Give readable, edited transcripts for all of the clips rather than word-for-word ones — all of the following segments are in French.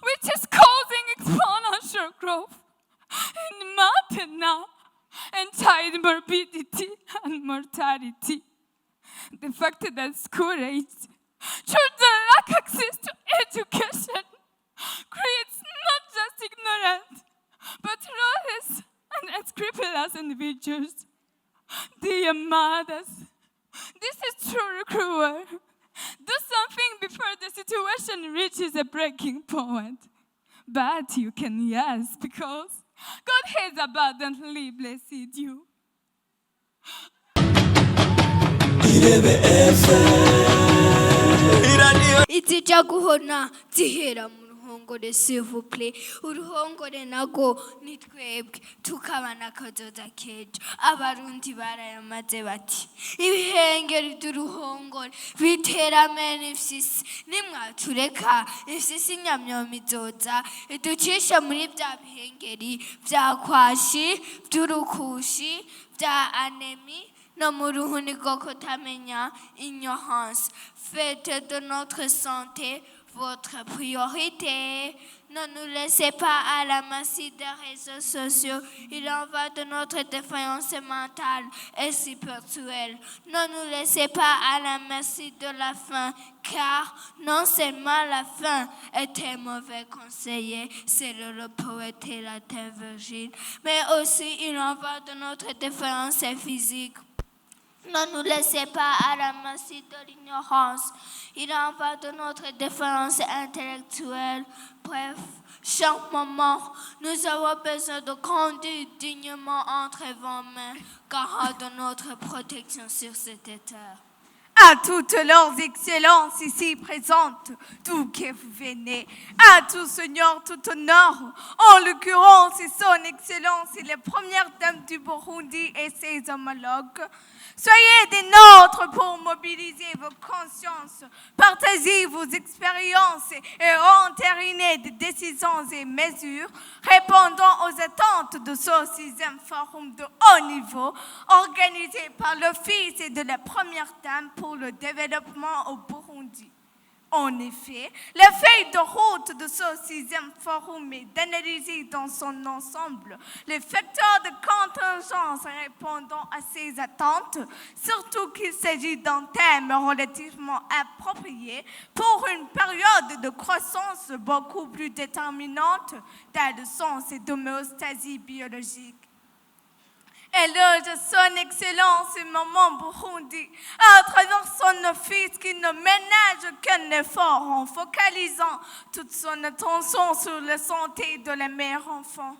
which is causing exponential growth in maternal and child morbidity and mortality. The fact that school age children lack access to education creates not just ignorant, but lawless and unscrupulous individuals. Dear mothers, this is truly cruel. Do something before the situation reaches a breaking point. But you can, yes, because God has abundantly blessed you. Itijya guhona zihera mu ruhongore s'il vous plaît. Uruhongore nago ni twebwe tukabana kazoza kejo. Abarundi barayamaze bati ibihengeri by'uruhongore biterame n'ifsisi nimwatureka ifsisi nyamyomi izoza iducisha muri bya bihengeri bya kwashi by'urukushi bya anemi no mu ruhuni rwo kutamenya ignorance. Faites de notre santé votre priorité. Ne nous laissez pas à la merci des réseaux sociaux. Il en va de notre défaillance mentale et spirituelle. Ne nous laissez pas à la merci de la faim, car non seulement la faim est un mauvais conseiller, c'est le poète et la terre virgile, mais aussi il en va de notre défaillance physique. Ne nous laissez pas à la merci de l'ignorance. Il en va de notre défense intellectuelle. Bref, chaque moment, nous avons besoin de conduire dignement entre vos mains, garant de notre protection sur cette terre. À toutes leurs excellences ici présentes, d'où que vous venez, à tout seigneur, tout honneur, en l'occurrence, c'est son excellence et la première dame du Burundi et ses homologues. Soyez des nôtres pour mobiliser vos consciences, partagez vos expériences et entériner des décisions et mesures répondant aux attentes de ce 6e forum de haut niveau organisé par l'Office de la Première Dame pour le développement au Burundi. En effet, la feuille de route de ce 6e forum est d'analyser dans son ensemble les facteurs de contingence répondant à ces attentes, surtout qu'il s'agit d'un thème relativement approprié pour une période de croissance beaucoup plus déterminante dans le sens et d'homéostasie biologique. Éloge son excellence et maman Burundi à travers son office qui ne ménage aucun effort en focalisant toute son attention sur la santé de la mère enfant.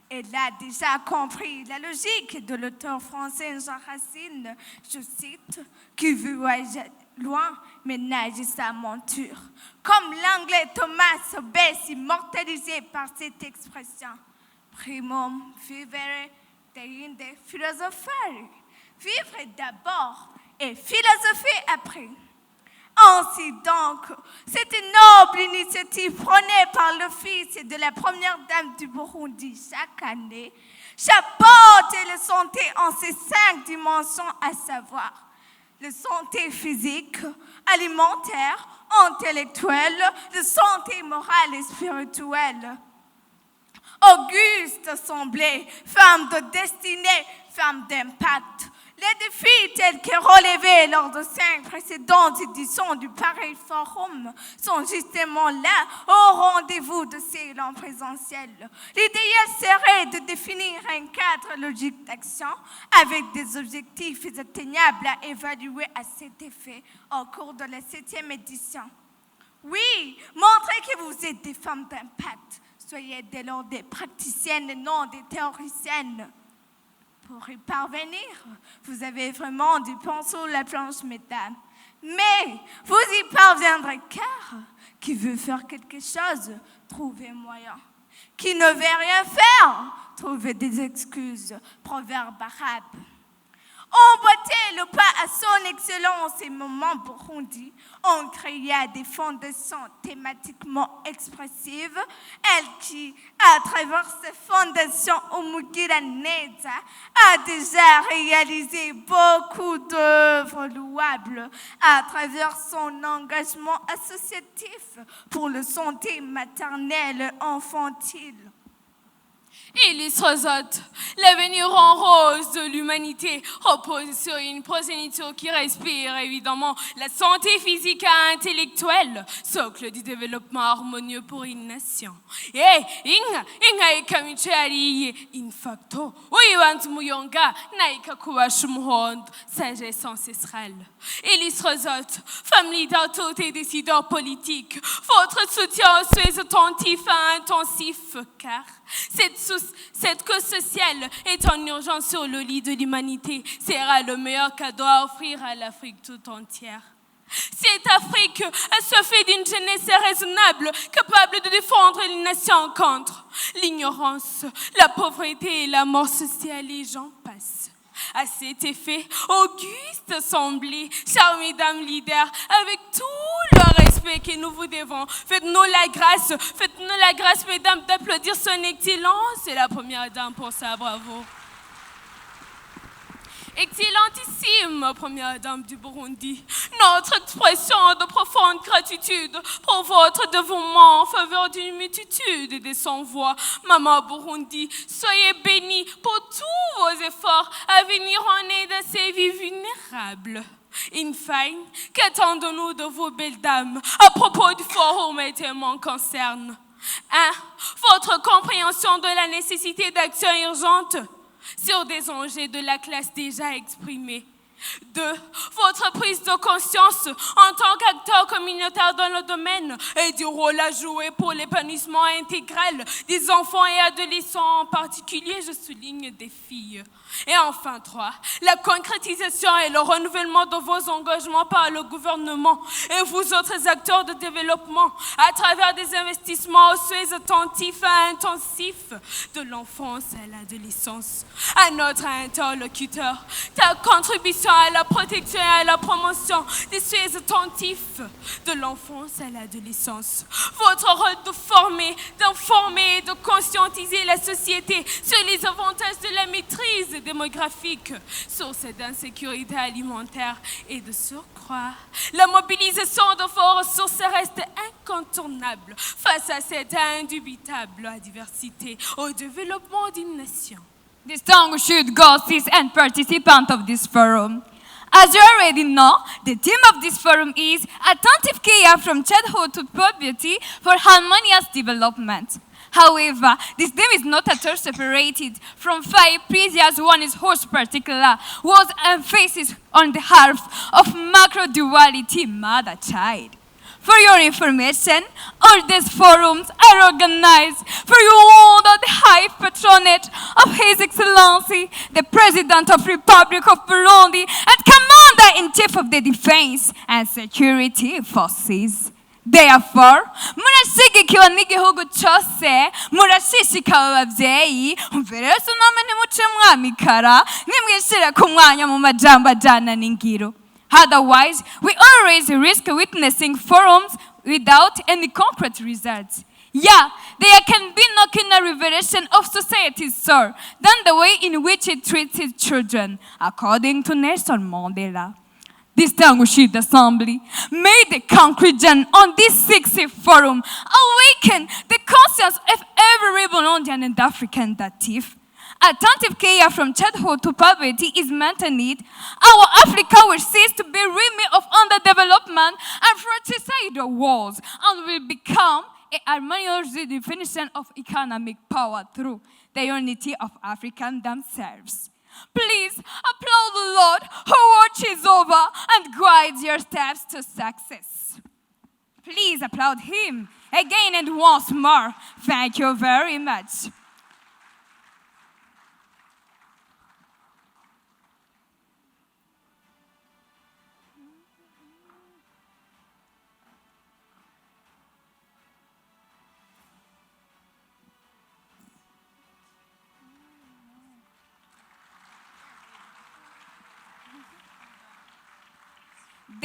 Elle a déjà compris la logique de l'auteur français Jean Racine, je cite, qui veut voyager loin ménage sa monture. Comme l'anglais Thomas Hobbes immortalisé par cette expression. Primum vivere de philosophie. Vivre d'abord et philosopher après. Ainsi donc, cette noble initiative prônée par l'Office de la Première Dame du Burundi chaque année chapeaute la santé en ses 5 dimensions, à savoir la santé physique, alimentaire, intellectuelle, la santé morale et spirituelle. Auguste semblait femme de destinée, femme d'impact. Les défis tels que relevés lors de 5 précédentes éditions du pareil forum sont justement là au rendez-vous de ces langues présentielles. L'idéal serait de définir un cadre logique d'action avec des objectifs atteignables à évaluer à cet effet au cours de la 7e édition. Oui, montrez que vous êtes des femmes d'impact. Soyez dès lors des praticiennes et non des théoriciennes. Pour y parvenir, vous avez vraiment du pain sur la planche, mesdames. Mais vous y parviendrez car qui veut faire quelque chose, trouvez moyen. Qui ne veut rien faire, trouvez des excuses. Proverbe arabe. emboîter le pas à son excellence et Maman Burundi, on créa des fondations thématiquement expressives, elle qui, à travers ces fondations Umugiraneza, a déjà réalisé beaucoup d'œuvres louables à travers son engagement associatif pour la santé maternelle et infantile. Illustres hôtes, l'avenir en rose de l'humanité repose sur une progéniture qui respire évidemment la santé physique et intellectuelle, socle du développement harmonieux pour une nation. Inga ikamichari in facto, uibantu muyonga naika kubasha umuhondo, sagesse ancestrale. Illustres hôtes, femmes leaders, autorités, décideurs politiques, votre soutien soit attentif et intensif, car cette cause sociale est en urgence sur le lit de l'humanité. Sera le meilleur cadeau à offrir à l'Afrique tout entière. Cette Afrique assoiffée d'une jeunesse raisonnable, capable de défendre les nations contre l'ignorance, la pauvreté et la mort sociale, et j'en passe. À cet effet, auguste assemblée, chères mesdames leaders, avec tout le respect que nous vous devons, faites-nous la grâce, mesdames, d'applaudir son excellence et la première dame pour sa bravo. Excellentissime première dame du Burundi, notre expression de profonde gratitude pour votre dévouement en faveur d'une multitude de sans-voix. Maman Burundi, soyez bénie pour tous vos efforts à venir en aide à ces vies vulnérables. In fine, qu'attendons-nous de vos belles dames à propos du forum et témoins concerne 1. Votre compréhension de la nécessité d'action urgente sur des enjeux de la classe déjà exprimés. 2. Votre prise de conscience en tant qu'acteur communautaire dans le domaine et du rôle à jouer pour l'épanouissement intégral des enfants et adolescents, en particulier, je souligne des filles. Et enfin 3, la concrétisation et le renouvellement de vos engagements par le gouvernement et vous autres acteurs de développement à travers des investissements aux soins attentifs et intensifs de l'enfance à l'adolescence. À notre interlocuteur, ta contribution à la protection et à la promotion des soins attentifs de l'enfance à l'adolescence. Votre rôle de former, d'informer et de conscientiser la société sur les avantages de la maîtrise démographique, source d'insécurité alimentaire et de surcroît. La mobilisation de vos ressources reste incontournable face à cette indubitable diversité au développement d'une nation. Distinguished guests and participants of this forum. As you already know, the theme of this forum is Attentive Care from Childhood to Puberty for Harmonious Development. However, this theme is not at all separated from 5 previous ones whose particular was emphasis on the half of macro-duality mother-child. For your information, all these forums are organized for you under the high patronage of His Excellency, the President of the Republic of Burundi and Commander-in-Chief of the Defense and Security Forces. Therefore, murashigikiwe n'igihugu cyose, murashishikawe abavyeyi, umvire Yesu namwe ntimuce mwamikara, nimwishire ku mwanya mu majambo ajana n'ingiro. Otherwise, we always risk witnessing forums without any concrete results. Yeah, there can be no keener revelation of society's soul than the way in which it treats its children, according to Nelson Mandela. Distinguished Assembly, may the conclusion on this 6th forum awaken the conscience of every Burundian and African native. Attentive care from childhood to poverty is maintained. Our Africa will cease to be rid of underdevelopment and fratricidal wars and will become a harmonious definition of economic power through the unity of Africans themselves. Please applaud the Lord who watches over and guides your steps to success. Please applaud him again and once more. Thank you very much.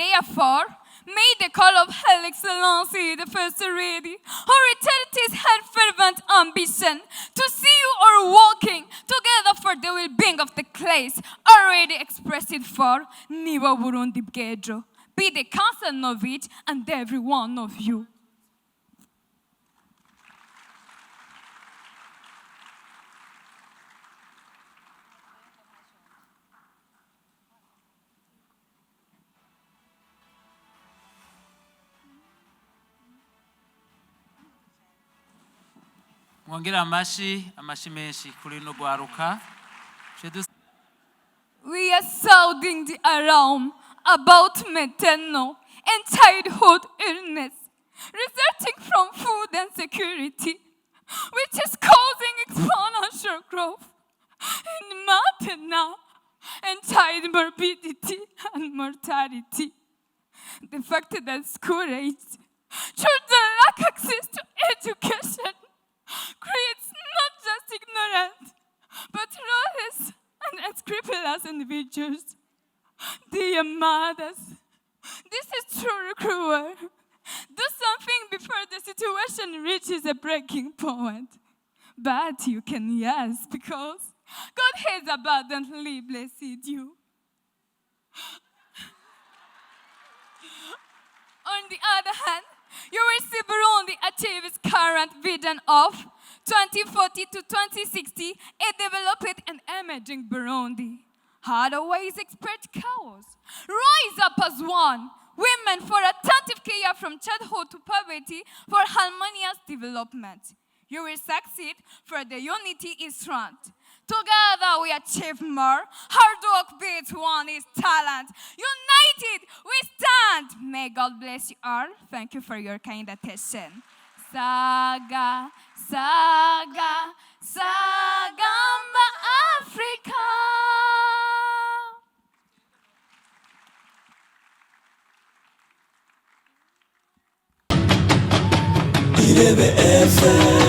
Therefore, may the call of Her Excellency, the First Lady, Her Authorities had fervent ambition to see you all working together for the well-being of the class already expressed for Niba Burundi Bwejo. Be the counsel of each and every one of you. Mwongera amashi menshi kuri no gwaruka. We are sounding the alarm about maternal and childhood illness resulting from food insecurity, which is causing exponential growth in maternal and child morbidity and mortality. The fact that school age children lack access to education creates not just ignorant, but lawless and unscrupulous individuals. Dear mothers, this is truly cruel. Do something before the situation reaches a breaking point. But you can, yes, because God has abundantly blessed you. On the other hand, you will see Burundi achieve its current vision of 2040 to 2060, a developed and emerging Burundi. Otherwise, expert chaos. Rise up as one. Women for attentive care from childhood to poverty for harmonious development. You will succeed for the unity is strength. Together we achieve more. Hard work beats one is talent. United we stand. May God bless you all. Thank you for your kind attention. Saga, saga, sagamba Africa. imbere